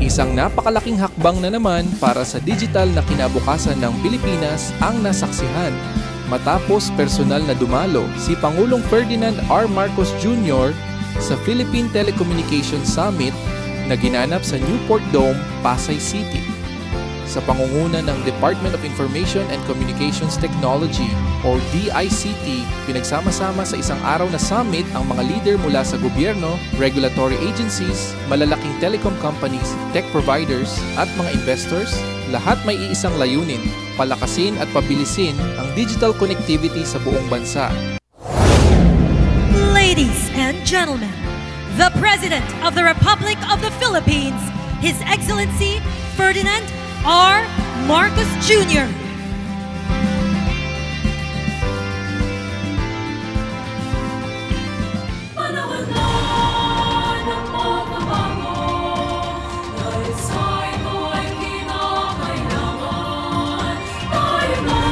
Isang napakalaking hakbang na naman para sa digital na kinabukasan ng Pilipinas ang nasaksihan. Matapos personal na dumalo si Pangulong Ferdinand R. Marcos Jr. sa Philippine Telecommunications Summit na ginanap sa Newport Dome, Pasay City. Sa pangunguna ng Department of Information and Communications Technology o DICT, pinagsama-sama sa isang araw na summit ang mga leader mula sa gobyerno, regulatory agencies, malalaking telecom companies, tech providers at mga investors. Lahat may iisang layunin, palakasin at pabilisin ang digital connectivity sa buong bansa. Ladies and gentlemen, the President of the Republic of the Philippines, His Excellency Ferdinand R. Marcos Jr. Panahon na ng pagbabago, dahil sa ito ay kinakailangan. Tayo na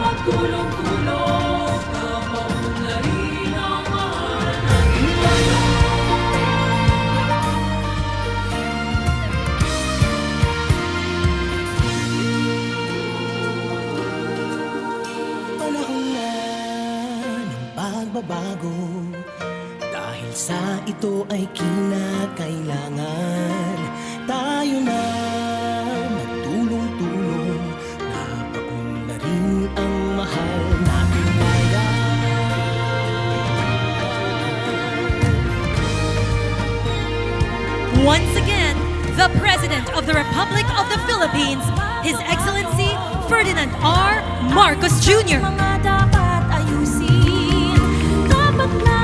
magtulong-tulong na maunlarin ang mahal nating bayan. Panahon na ng pagbabago, dahil sa ito ay kinakailangan. Tayo na magtulong-tulong na paunlarin ang mahal nating bayan. Once again, the President of the Republic of the Philippines, His Excellency Ferdinand R. Marcos Jr. Mga dapat ayusin, dapat na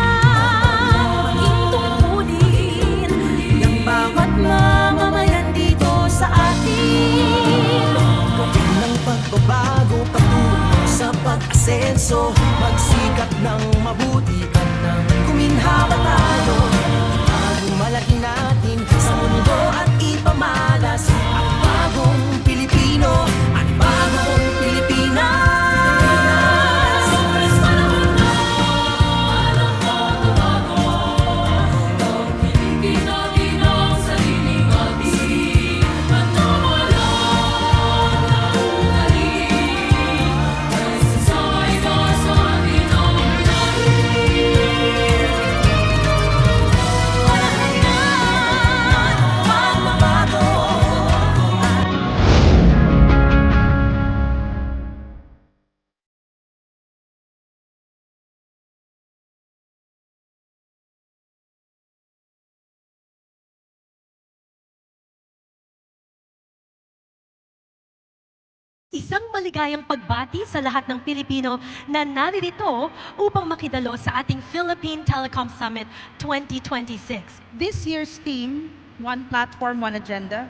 maging tungkulin ng bawat mamamayan dito sa atin. Gawin ng pagbabago patungo sa pag-asenso, magsikap ng mabuti at ng kuminhawa tayo. Bagong malaki natin sa mundo at ipamalas ang bagong Pilipino at bagong Pilipinas. Panahon na ng pagbabago, tangkilikin natin ang sariling atin at nawala na unahin. Dahil sasabay ka sa atin ang unahin. Panahon na ng pagbabago. Isang maligayang pagbati sa lahat ng Pilipino na naririto upang makidalo sa ating Philippine Telecom Summit 2026. This year's theme, One Platform, One Agenda,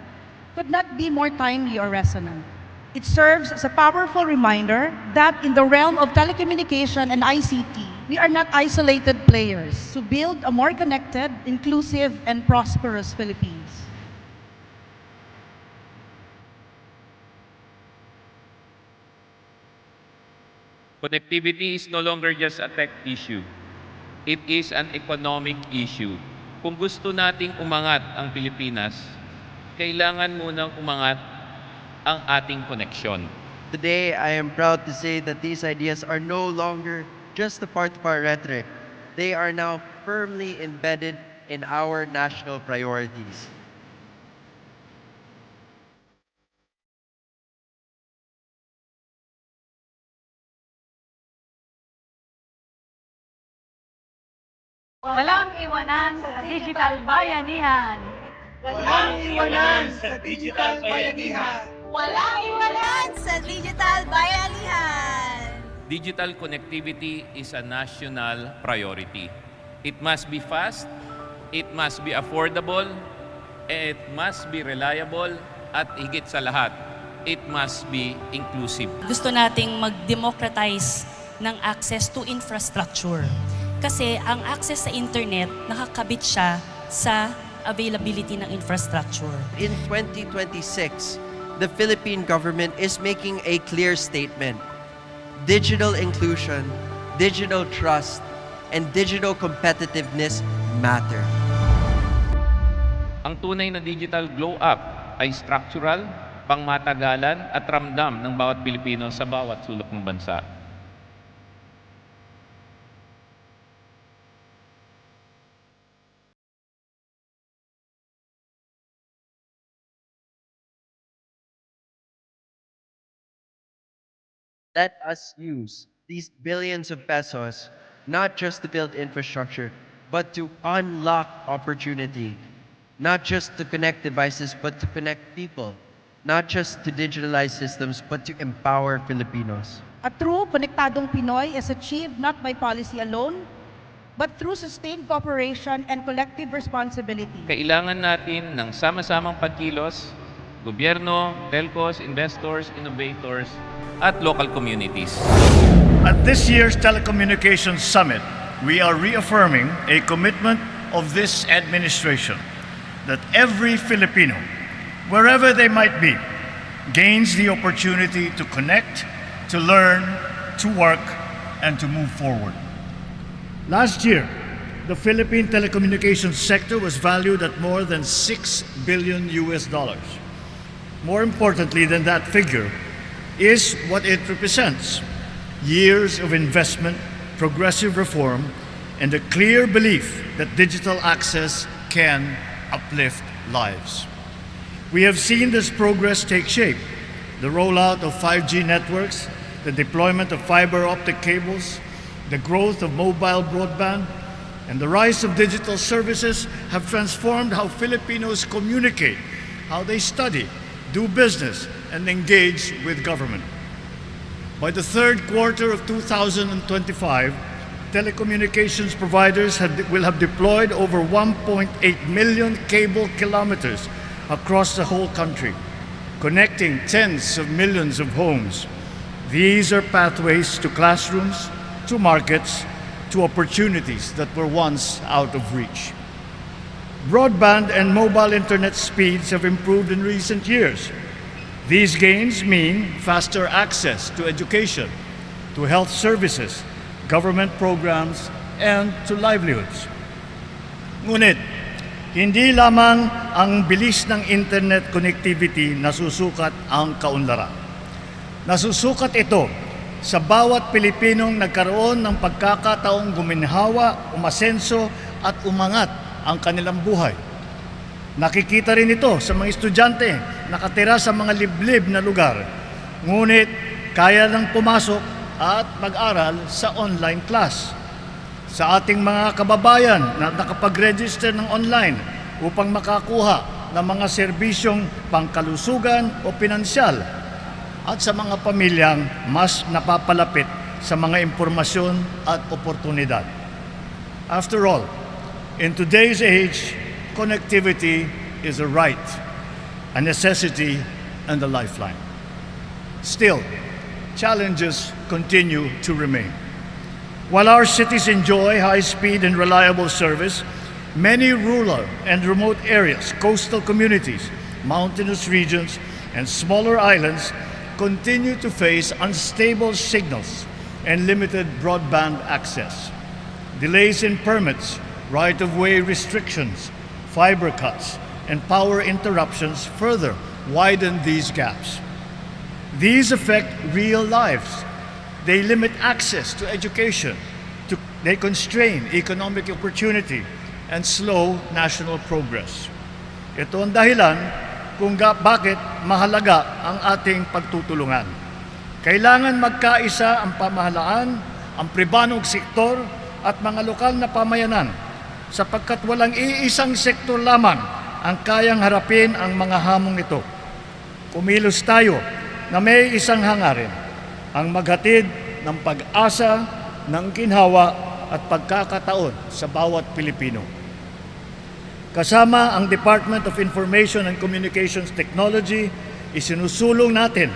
could not be more timely or resonant. It serves as a powerful reminder that in the realm of telecommunication and ICT, we are not isolated players to build a more connected, inclusive, and prosperous Philippines. Connectivity is no longer just a tech issue. It is an economic issue. Kung gusto nating umangat ang Pilipinas, kailangan munang umangat ang ating koneksyon. Today, I am proud to say that these ideas are no longer just a part of our rhetoric. They are now firmly embedded in our national priorities. Walang iwanan sa digital bayanihan. Walang iwanan sa digital bayanihan. Digital connectivity is a national priority. It must be fast, it must be affordable, it must be reliable, at higit sa lahat, it must be inclusive. Gusto nating mag-democratize ng access to infrastructure. Kasi ang access sa internet, nakakabit siya sa availability ng infrastructure. In 2026, the Philippine government is making a clear statement. Digital inclusion, digital trust, and digital competitiveness matter. Ang tunay na digital glow up ay structural, pangmatagalan at ramdam ng bawat Pilipino sa bawat sulok ng bansa. Let us use these billions of pesos not just to build infrastructure, but to unlock opportunity. Not just to connect devices, but to connect people. Not just to digitalize systems, but to empower Filipinos. A true konektadong Pinoy is achieved not by policy alone, but through sustained cooperation and collective responsibility. Kailangan natin ng sama-samang pagkilos, gobyerno, telcos, investors, innovators, at local communities. At this year's Telecommunications Summit, we are reaffirming a commitment of this administration that every Filipino, wherever they might be, gains the opportunity to connect, to learn, to work, and to move forward. Last year, the Philippine telecommunications sector was valued at more than $6 billion. More importantly than that figure is what it represents: years of investment, progressive reform, and a clear belief that digital access can uplift lives. We have seen this progress take shape: the rollout of 5G networks, the deployment of fiber optic cables, the growth of mobile broadband, and the rise of digital services have transformed how Filipinos communicate, how they study, do business, and engage with government. By the third quarter of 2025, telecommunications providers will have deployed over 1.8 million cable kilometers across the whole country, connecting tens of millions of homes. These are pathways to classrooms, to markets, to opportunities that were once out of reach. Broadband and mobile internet speeds have improved in recent years. These gains mean faster access to education, to health services, government programs, and to livelihoods. Ngunit, hindi lamang ang bilis ng internet connectivity nasusukat ang kaunlaran. Nasusukat ito sa bawat Pilipinong nagkaroon ng pagkakataong guminhawa, umasenso at umangat ang kanilang buhay. Nakikita rin ito sa mga estudyante nakatira sa mga liblib na lugar, ngunit kaya lang pumasok at mag-aral sa online class. Sa ating mga kababayan na nakapag-register ng online upang makakuha ng mga serbisyong pangkalusugan o pinansyal, at sa mga pamilyang mas napapalapit sa mga impormasyon at oportunidad. After all, in today's age, connectivity is a right, a necessity, and a lifeline. Still, challenges continue to remain. While our cities enjoy high-speed and reliable service, many rural and remote areas, coastal communities, mountainous regions, and smaller islands continue to face unstable signals and limited broadband access. Delays in permits, right-of-way restrictions, fiber cuts, and power interruptions further widen these gaps. These affect real lives. They limit access to education, they constrain economic opportunity, and slow national progress. Ito ang dahilan kung bakit mahalaga ang ating pagtutulungan. Kailangan magkaisa ang pamahalaan, ang pribadong sektor at mga lokal na pamayanan, sapagkat walang iisang sektor lamang ang kayang harapin ang mga hamong ito. Kumilos tayo na may isang hangarin, ang maghatid ng pag-asa, ng ginhawa at pagkakataon sa bawat Pilipino. Kasama ang Department of Information and Communications Technology, isinusulong natin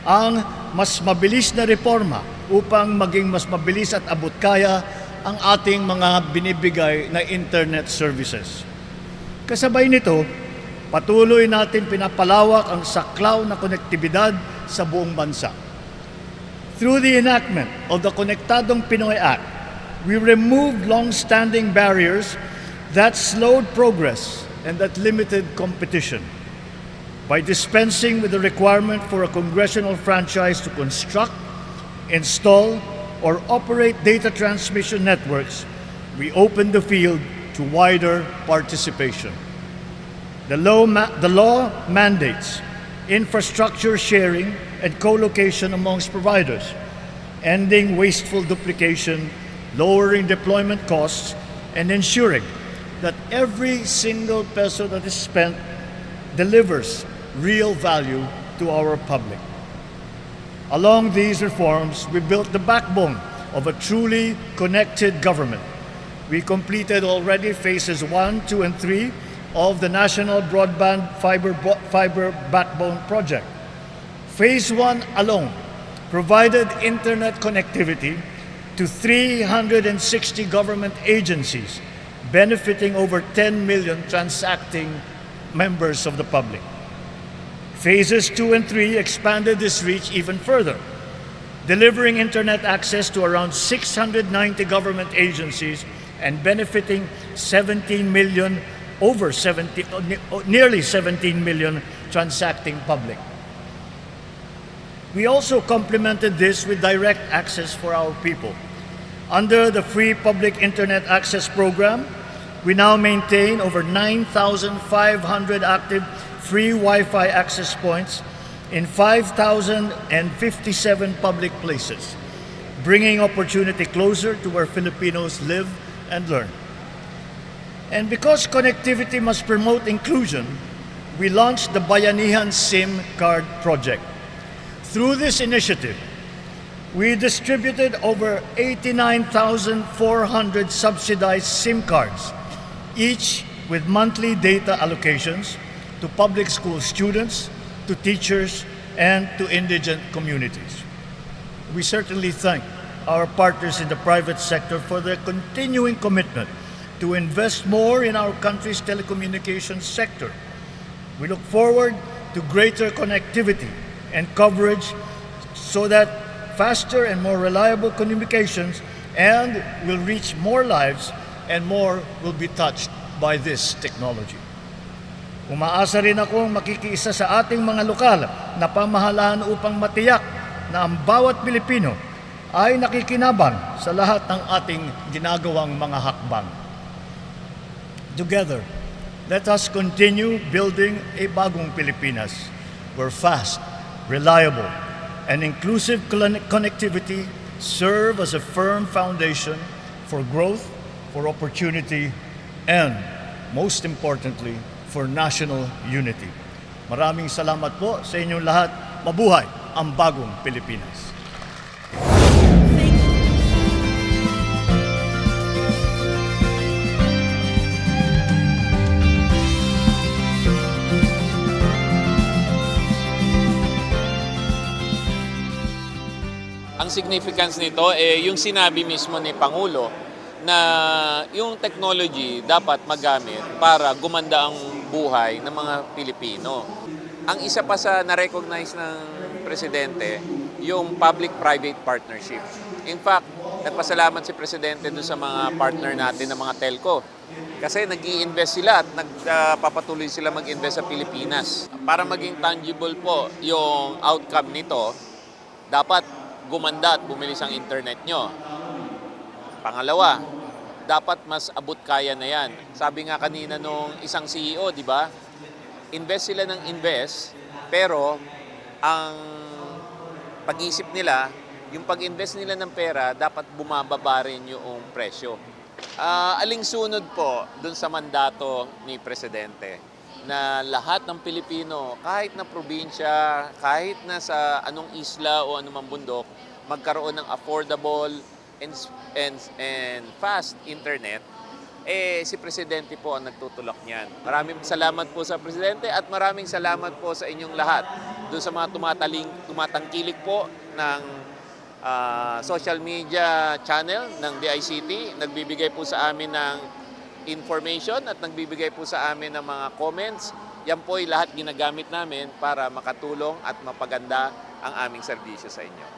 ang mas mabilis na reforma upang maging mas mabilis at abot-kaya ang ating mga binibigay na internet services. Kasabay nito, patuloy natin pinapalawak ang saklaw na konektibidad sa buong bansa. Through the enactment of the Konektadong Pinoy Act, we removed long-standing barriers that slowed progress and that limited competition. By dispensing with the requirement for a congressional franchise to construct, install, or operate data transmission networks, we open the field to wider participation. The law mandates infrastructure sharing and co-location amongst providers, ending wasteful duplication, lowering deployment costs, and ensuring that every single peso that is spent delivers real value to our public. Along these reforms, we built the backbone of a truly connected government. We completed already phases 1, 2, and 3 of the National Broadband Fiber Backbone Project. Phase 1 alone provided internet connectivity to 360 government agencies, benefiting over 10 million transacting members of the public. Phases 2 and 3 expanded this reach even further, delivering internet access to around 690 government agencies and benefiting nearly 17 million transacting public. We also complemented this with direct access for our people. Under the Free Public Internet Access Program, we now maintain over 9,500 active free Wi-Fi access points in 5,057 public places, bringing opportunity closer to where Filipinos live and learn. And because connectivity must promote inclusion, we launched the Bayanihan SIM Card Project. Through this initiative, we distributed over 89,400 subsidized SIM cards, each with monthly data allocations to public school students, to teachers, and to indigent communities. We certainly thank our partners in the private sector for their continuing commitment to invest more in our country's telecommunications sector. We look forward to greater connectivity and coverage so that faster and more reliable communications and will reach more lives and more will be touched by this technology. Umaasa rin akong makikiisa sa ating mga lokal na pamahalaan upang matiyak na ang bawat Pilipino ay nakikinabang sa lahat ng ating ginagawang mga hakbang. Together, let us continue building a bagong Pilipinas where fast, reliable, and inclusive connectivity serve as a firm foundation for growth, for opportunity, and most importantly, for national unity. Maraming salamat po sa inyong lahat. Mabuhay ang bagong Pilipinas. Ang significance nito yung sinabi mismo ni Pangulo na yung technology dapat magamit para gumanda ang buhay ng mga Pilipino. Ang isa pa sa na-recognize ng Presidente, yung public-private partnership. In fact, nagpasalamat si Presidente doon sa mga partner natin ng mga telco. Kasi nag-i-invest sila at nagpapatuloy sila mag-invest sa Pilipinas. Para maging tangible po yung outcome nito, dapat gumanda at bumilis ang internet nyo. Pangalawa, dapat mas abot kaya na yan. Sabi nga kanina nung isang CEO, di ba? Invest sila ng invest, pero ang pag-isip nila, yung pag-invest nila ng pera, dapat bumababa rin yung presyo. Aling sunod po dun sa mandato ni Presidente na lahat ng Pilipino, kahit na probinsya, kahit na sa anong isla o anumang bundok, magkaroon ng affordable and fast internet, si Presidente po ang nagtutulak niyan. Maraming salamat po sa Presidente at maraming salamat po sa inyong lahat doon sa mga tumatangkilik po ng social media channel ng DICT. Nagbibigay po sa amin ng information at nagbibigay po sa amin ng mga comments. Yan po ay lahat ginagamit namin para makatulong at mapaganda ang aming serbisyo sa inyo.